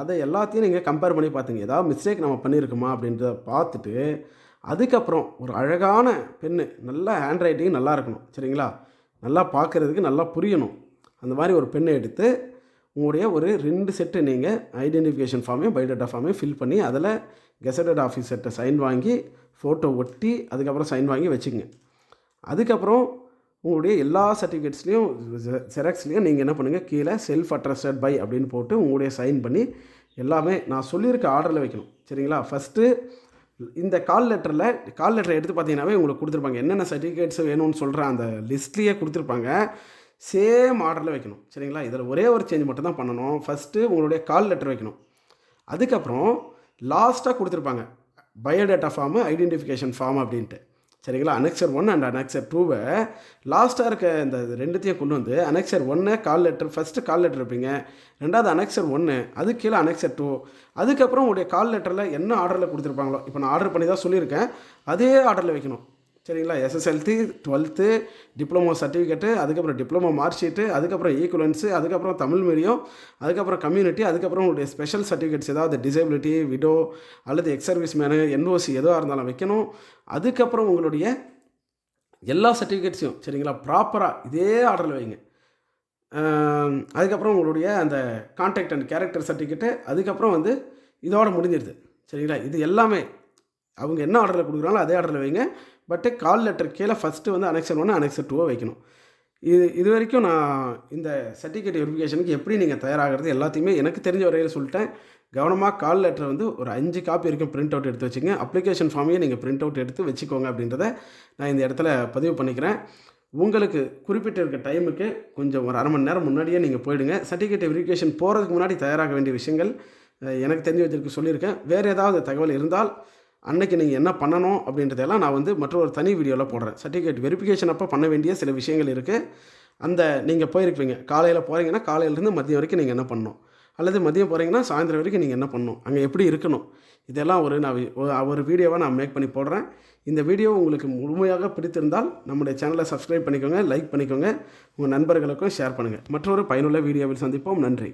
அதை எல்லாத்தையும் நீங்கள் கம்பேர் பண்ணி பார்த்துங்க. ஏதாவது மிஸ்டேக் நம்ம பண்ணியிருக்கோமா அப்படின்றத பார்த்துட்டு அதுக்கப்புறம் ஒரு அழகான பென்னு, நல்ல ஹேண்ட் ரைட்டிங் நல்லா இருக்கணும். சரிங்களா? நல்லா பார்க்குறதுக்கு நல்லா புரியணும். அந்த மாதிரி ஒரு பெண்ணை எடுத்து உங்களுடைய ஒரு 2 செட்டு நீங்கள் ஐடென்டிஃபிகேஷன் ஃபார்மையும் பயோடேட்டா ஃபார்மையும் ஃபில் பண்ணி அதில் கெசட்டட் ஆஃபீஸர்கிட்ட சைன் வாங்கி ஃபோட்டோ ஒட்டி அதுக்கப்புறம் சைன் வாங்கி வச்சுக்கங்க. அதுக்கப்புறம் உங்களுடைய எல்லா சர்டிஃபிகேட்ஸ்லேயும் ஜெராக்ஸ்லேயும் நீங்கள் என்ன பண்ணுங்கள், கீழே செல்ஃப் அட்ரஸ்டட் பை அப்படின்னு போட்டு உங்களுடைய சைன் பண்ணி எல்லாமே நான் சொல்லியிருக்க ஆர்டரில் வைக்கணும். சரிங்களா? ஃபஸ்ட்டு இந்த கால் லெட்டரை எடுத்து பார்த்தீங்கன்னாவே உங்களுக்கு கொடுத்துருப்பாங்க. என்னென்ன சர்டிஃபிகேட்ஸ் வேணும்னு சொல்கிற அந்த லிஸ்ட்லேயே கொடுத்துருப்பாங்க. சேம் ஆர்டரில் வைக்கணும். சரிங்களா? இதில் ஒரே ஒரு சேஞ்ச் மட்டும் தான் பண்ணணும். ஃபஸ்ட்டு உங்களுடைய கால் லெட்டர் வைக்கணும். அதுக்கப்புறம் லாஸ்ட்டாக கொடுத்துருப்பாங்க பயோடேட்டா ஃபார்மு, ஐடென்டிஃபிகேஷன் ஃபார்ம் அப்படின்ட்டு. சரிங்களா? அனெக்சர் 1 அண்ட் அனெக்சர் 2வை லாஸ்ட்டாக இருக்க இந்த 2த்தையும் கொண்டு வந்து annexure 1 call letter, first call letter வைப்பீங்க, ரெண்டாவது அனெக்சர் 1, அதுக்கு கீழே அனெக்சர் 2, அதுக்கப்புறம் உங்களுடைய கால் லெட்டரில் என்ன ஆர்டரில் கொடுத்துருப்பாங்களோ, இப்போ நான் ஆர்டர் பண்ணி தான் சொல்லியிருக்கேன், அதே ஆர்டரில் வைக்கணும். சரிங்களா? SSLC 12th டிப்ளமோ சர்டிஃபிகேட்டு, அதுக்கப்புறம் டிப்ளமோ மார்க் ஷீட்டு, அதுக்கப்புறம் ஈக்குவலன்ஸு, அதுக்கப்புறம் தமிழ் மீடியம், அதுக்கப்புறம் கம்யூனிட்டி, அதுக்கப்புறம் உங்களுடைய ஸ்பெஷல் சர்டிஃபிகேட்ஸ் ஏதாவது டிசேபிலிட்டி, விடோ அல்லது எக்ஸ் சர்வீஸ் மேனு, NOC எதுவாக இருந்தாலும் வைக்கணும். அதுக்கப்புறம் உங்களுடைய எல்லா சர்டிஃபிகேட்ஸையும் சரிங்களா ப்ராப்பராக இதே ஆர்டரில் வைங்க. அதுக்கப்புறம் உங்களுடைய அந்த கான்டாக்ட் அண்ட் கேரக்டர் சர்டிஃபிகேட்டு, அதுக்கப்புறம் வந்து இதோடு முடிஞ்சிடுது. சரிங்களா? இது எல்லாமே அவங்க என்ன ஆர்டரில் கொடுக்குறாங்களோ அதே ஆர்டரில் வைங்க. பட்டு கால் லெட்டர் கீழே ஃபஸ்ட்டு வந்து அனெக்சர் 1 அனெக்சர் 2 வைக்கணும். இது வரைக்கும் நான் இந்த சர்டிஃபிகேட் வெரிஃபிகேஷனுக்கு எப்படி நீங்கள் தயாராகிறது எல்லாத்தையுமே எனக்கு தெரிஞ்ச வரையில் சொல்லிட்டேன். கவனமாக கால் லெட்டர் வந்து ஒரு 5 காப்பி வரைக்கும் பிரிண்ட் அவுட் எடுத்து வச்சுங்க. அப்ளிகேஷன் ஃபார்மையும் நீங்கள் பிரிண்ட் அவுட் எடுத்து வச்சுக்கோங்க அப்படின்றத நான் இந்த இடத்துல பதிவு பண்ணிக்கிறேன். உங்களுக்கு குறிப்பிட்ட இருக்க டைமுக்கு கொஞ்சம் ஒரு அரை மணி நேரம் முன்னாடியே நீங்கள் போயிடுங்க. சர்டிஃபிகேட் வெரிஃபிகேஷன் போகிறதுக்கு முன்னாடி தயாராக வேண்டிய விஷயங்கள் எனக்கு தெரிஞ்சு வச்சிருக்க சொல்லியிருக்கேன். வேறு ஏதாவது தகவல் இருந்தால் அன்னைக்கு நீங்கள் என்ன பண்ணணும் அப்படின்றதெல்லாம் நான் வந்து மற்றொரு தனி வீடியோவில் போடுறேன். சர்டிஃபிகேட் வெரிஃபிகேஷன் அப்போ பண்ண வேண்டிய சில விஷயங்கள் இருக்குது. அந்த நீங்கள் போயிருப்பீங்க, காலையில் போகிறீங்கன்னா காலையிலேருந்து மதியம் வரைக்கும் நீங்கள் என்ன பண்ணணும், அல்லது மதியம் போகிறீங்கன்னா சாயந்தரம் வரைக்கும் நீங்கள் என்ன பண்ணணும், அங்கே எப்படி இருக்கணும், இதெல்லாம் ஒரு வீடியோவாக நான் மேக் பண்ணி போடுறேன். இந்த வீடியோ உங்களுக்கு முழுமையாக பிடித்திருந்தால் நம்முடைய சேனலை சப்ஸ்கிரைப் பண்ணிக்கோங்க, லைக் பண்ணிக்கோங்க, உங்கள் நண்பர்களுக்கும் ஷேர் பண்ணுங்கள். மற்றொரு பயனுள்ள வீடியோவில் சந்திப்போம். நன்றி.